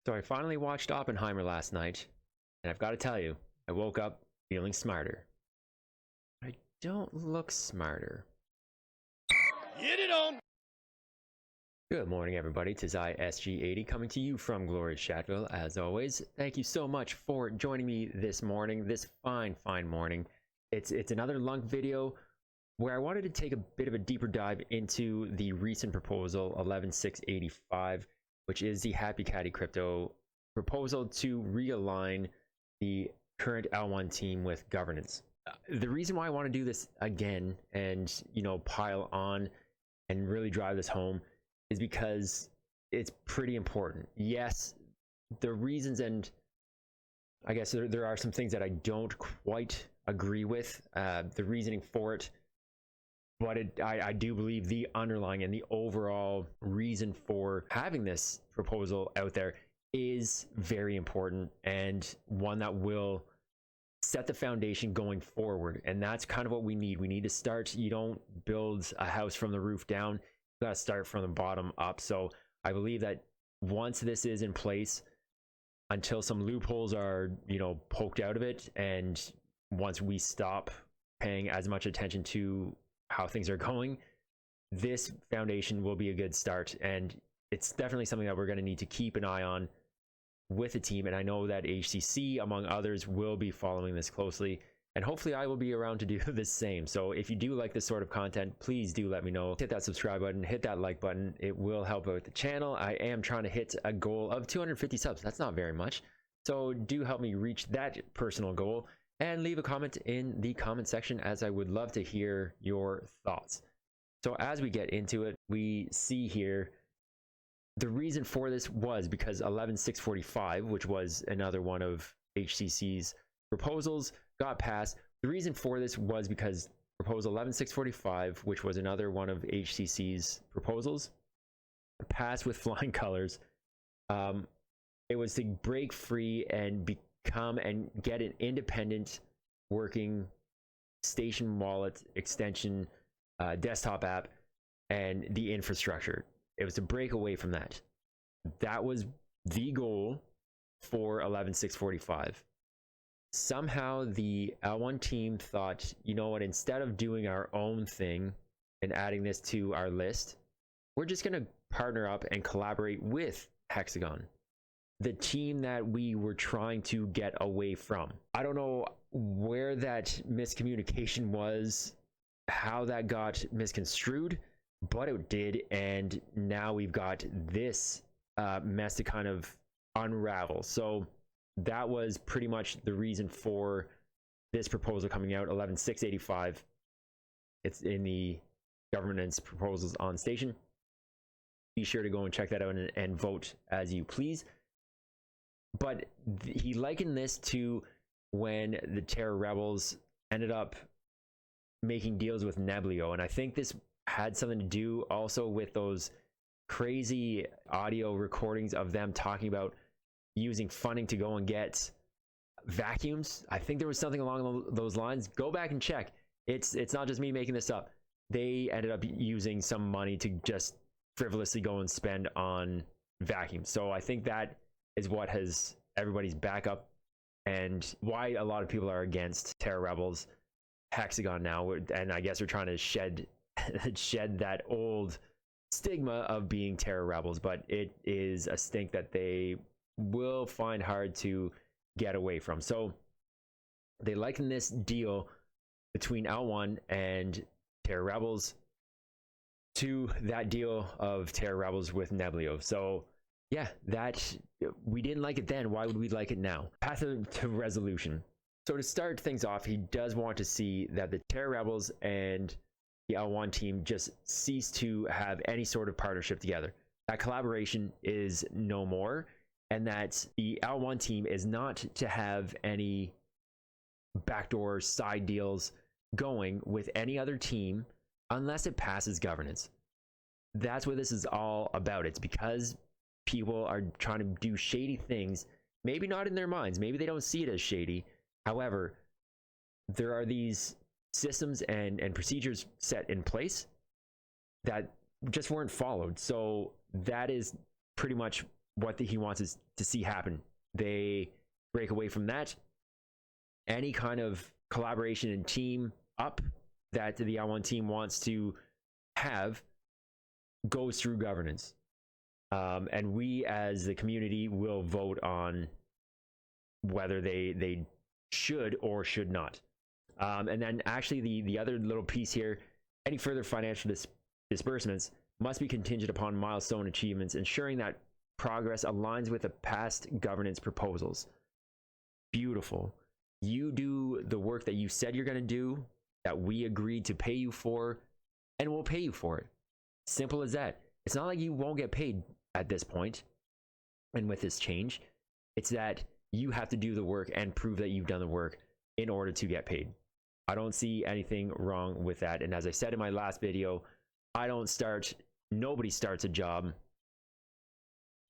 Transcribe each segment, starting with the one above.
So I finally watched Oppenheimer last night, and I've got to tell you, I woke up feeling smarter. I don't look smarter. Get it on! Good morning, everybody. 'Tis I, SG80, coming to you from glorious Shatville, as always. Thank you so much for joining me this morning, this fine morning. It's another Lunk video where I wanted to take a bit of a deeper dive into the recent proposal 11685, which is the Happy Caddy Crypto proposal to realign the current L1 team with governance. The reason why I want to do this again and, pile on and really drive this home is because it's pretty important. Yes, the reasons, and I guess there are some things that I don't quite agree with, the reasoning for it, but I do believe the underlying and the overall reason for having this proposal out there is very important, and one that will set the foundation going forward. And that's kind of what we need. We need to start. You don't build a house from the roof down. You got to start from the bottom up. So I believe that once this is in place, until some loopholes are, poked out of it, and once we stop paying as much attention to how things are going, this foundation will be a good start. And it's definitely something that we're going to need to keep an eye on with the team. And I know that HCC, among others, will be following this closely, and hopefully I will be around to do the same. So if you do like this sort of content, please do let me know. Hit that subscribe button, hit that like button. It will help out the channel. I am trying to hit a goal of 250 subs. That's not very much, so do help me reach that personal goal, and leave a comment in the comment section, as I would love to hear your thoughts. So as we get into it, we see here the reason for this was because 11645, which was another one of HCC's proposals, got passed. The reason for this was because proposal 11645, which was another one of HCC's proposals, passed with flying colors. It was to break free and become and get an independent working station wallet extension, desktop app, and the infrastructure. It was to break away from that. That was the goal for 11645. Somehow the L1 team thought, you know what, instead of doing our own thing and adding this to our list, we're just going to partner up and collaborate with Hexagon, the team that we were trying to get away from. I don't know where that miscommunication was, how that got misconstrued, but it did, and now we've got this mess to kind of unravel. So that was pretty much the reason for this proposal coming out, 11685. It's in the governance proposals on station. Be sure to go and check that out and vote as you please. But he likened this to when the Terra rebels ended up making deals with Neblio, and I think this had something to do also with those crazy audio recordings of them talking about using funding to go and get vacuums. I think there was something along those lines. Go back and check. It's not just me making this up. They ended up using some money to just frivolously go and spend on vacuums. So I think that is what has everybody's back up, and why a lot of people are against Terra Rebels, Hexagon now, and I guess we're trying to shed that old stigma of being Terra Rebels, but it is a stink that they will find hard to get away from. So they liken this deal between L1 and Terra Rebels to that deal of Terra Rebels with Neblio. So yeah, that we didn't like it then. Why would we like it now? Path to resolution. So to start things off, he does want to see that the Terra Rebels and the L1 team just cease to have any sort of partnership together. That collaboration is no more, and that the L1 team is not to have any backdoor side deals going with any other team unless it passes governance. That's what this is all about. It's because people are trying to do shady things, maybe not in their minds, maybe they don't see it as shady. However, there are these systems and procedures set in place that just weren't followed. So that is pretty much what he wants is to see happen. They break away from that. Any kind of collaboration and team up that the L1 team wants to have goes through governance. And we as the community will vote on whether they should or should not. And then actually the other little piece here, any further financial disbursements must be contingent upon milestone achievements, ensuring that progress aligns with the past governance proposals. Beautiful. You do the work that you said you're going to do, that we agreed to pay you for, and we'll pay you for it. Simple as that. It's not like you won't get paid at this point, and with this change, it's that you have to do the work and prove that you've done the work in order to get paid. I don't see anything wrong with that. And as I said in my last video, nobody starts a job.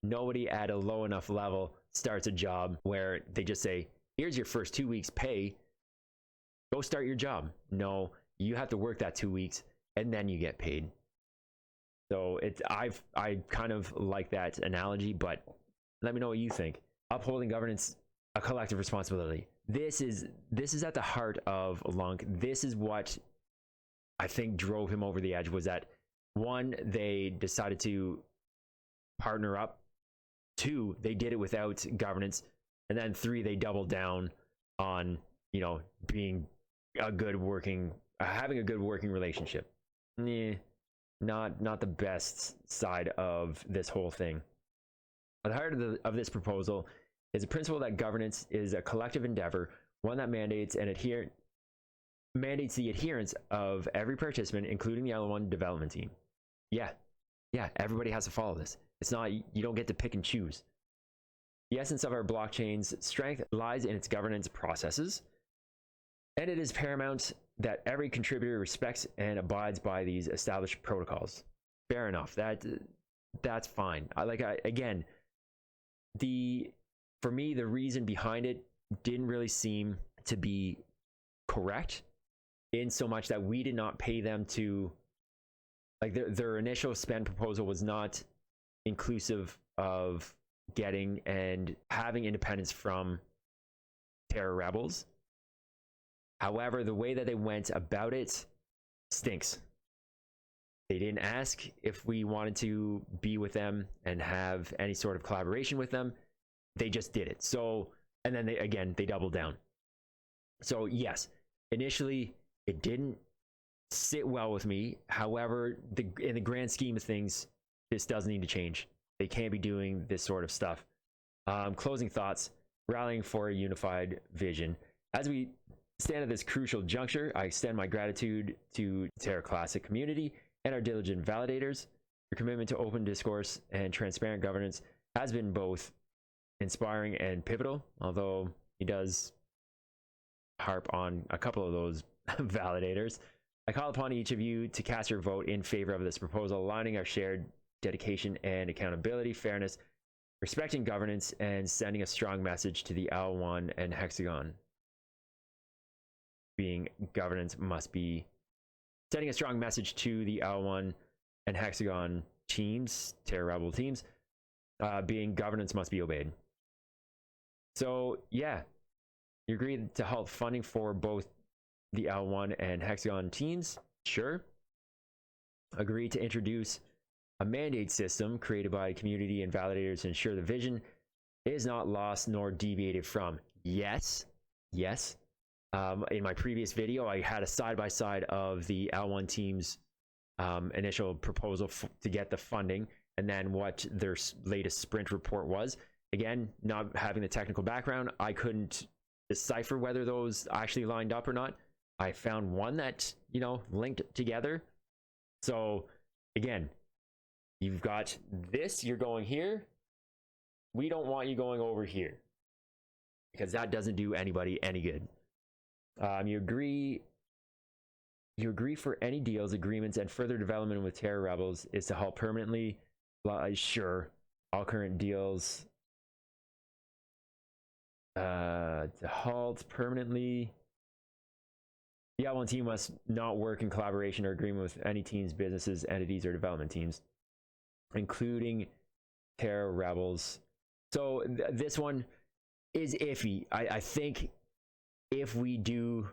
Nobody at a low enough level starts a job where they just say, here's your first 2 weeks pay, go start your job. No, you have to work that 2 weeks and then you get paid. So I kind of like that analogy, but let me know what you think. Upholding governance, a collective responsibility. This is at the heart of Lunk. This is what I think drove him over the edge, was that one, they decided to partner up. Two, they did it without governance. And then three, they doubled down on, being having a good working relationship. Not the best side of this whole thing. At the heart of this proposal is a principle that governance is a collective endeavor, one that mandates the adherence of every participant, including the L1 development team. Yeah, everybody has to follow this. It's not, you don't get to pick and choose. The essence of our blockchain's strength lies in its governance processes, and it is paramount that every contributor respects and abides by these established protocols. Fair enough. That's fine. For me, the reason behind it didn't really seem to be correct, in so much that we did not pay them to, like, their initial spend proposal was not inclusive of getting and having independence from Terra rebels. However, the way that they went about it stinks. They didn't ask if we wanted to be with them and have any sort of collaboration with them. They just did it. So, and then they doubled down. So yes, initially it didn't sit well with me. However, in the grand scheme of things, this does need to change. They can't be doing this sort of stuff. Closing thoughts, rallying for a unified vision. As we stand at this crucial juncture, I extend my gratitude to the Terra Classic community and our diligent validators. Your commitment to open discourse and transparent governance has been both inspiring and pivotal, although he does harp on a couple of those validators. I call upon each of you to cast your vote in favor of this proposal, aligning our shared dedication and accountability, fairness, respecting governance, and sending a strong message to the L1 and Hexagon. Being governance must be sending a strong message to the L1 and Hexagon teams, Terra Rebel teams, being governance must be obeyed. So yeah, you agreed to halt funding for both the L1 and Hexagon teams, sure. Agreed to introduce a mandate system created by community and validators to ensure the vision is not lost nor deviated from. Yes. In my previous video, I had a side-by-side of the L1 team's initial proposal to get the funding, and then what their latest sprint report was. Again, not having the technical background, I couldn't decipher whether those actually lined up or not. I found one that, linked together. So again, you've got this, you're going here. We don't want you going over here, because that doesn't do anybody any good. You agree for any deals, agreements, and further development with Terra Rebels is to halt permanently. Sure. All current deals to halt permanently. The L1 team must not work in collaboration or agreement with any teams, businesses, entities, or development teams, including Terra rebels. So this one is iffy. I think if we do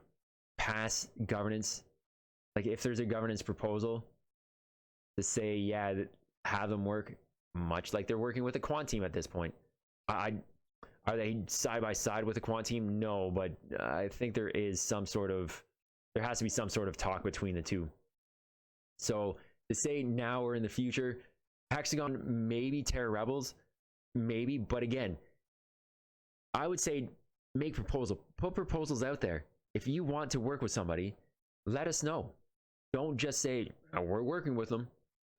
pass governance, like if there's a governance proposal to say, yeah, have them work much like they're working with a quant team at this point. Are they side by side with a quant team? No, but I think there has to be some sort of talk between the two. So to say now or in the future, Hexagon, maybe Terra rebels, maybe, but again, I would say make put proposals out there. If you want to work with somebody, let us know. Don't just say, oh, we're working with them.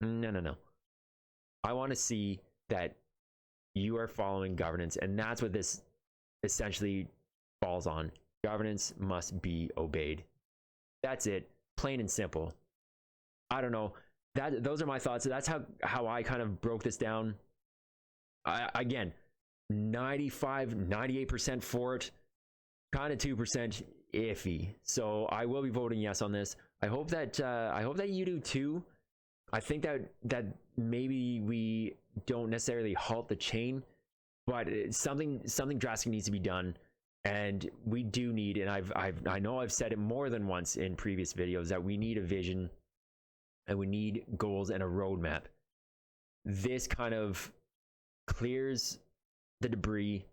No. I want to see that you are following governance, and that's what this essentially falls on. Governance must be obeyed. That's it, plain and simple. I don't know. Those are my thoughts. That's how I kind of broke this down. Again, 98% for it, kind of 2% iffy. So I will be voting yes on this. I hope that you do too. I think that maybe we don't necessarily halt the chain, but something drastic needs to be done, and we do need. And I know I've said it more than once in previous videos that we need a vision, and we need goals and a roadmap. This kind of clears the debris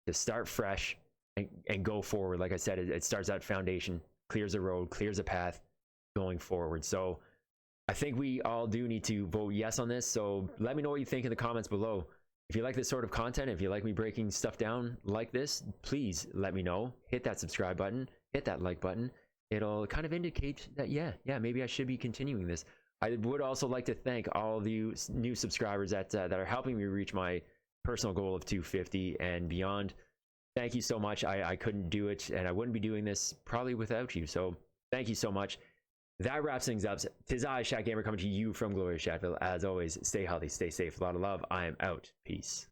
to start fresh and go forward. Like I said, it starts that foundation, clears a road, clears a path going forward. So I think we all do need to vote yes on this. So let me know what you think in the comments below. If you like this sort of content, if you like me breaking stuff down like this, please let me know. Hit that subscribe button, hit that like button. It'll kind of indicate that, yeah, maybe I should be continuing this. I would also like to thank all of you new subscribers that are helping me reach my personal goal of 250 and beyond. Thank you so much. I couldn't do it, and I wouldn't be doing this probably without you. So thank you so much. That wraps things up. Tis I, Shat Gamer, coming to you from glorious Shatville. As always, stay healthy, stay safe, a lot of love. I am out. Peace.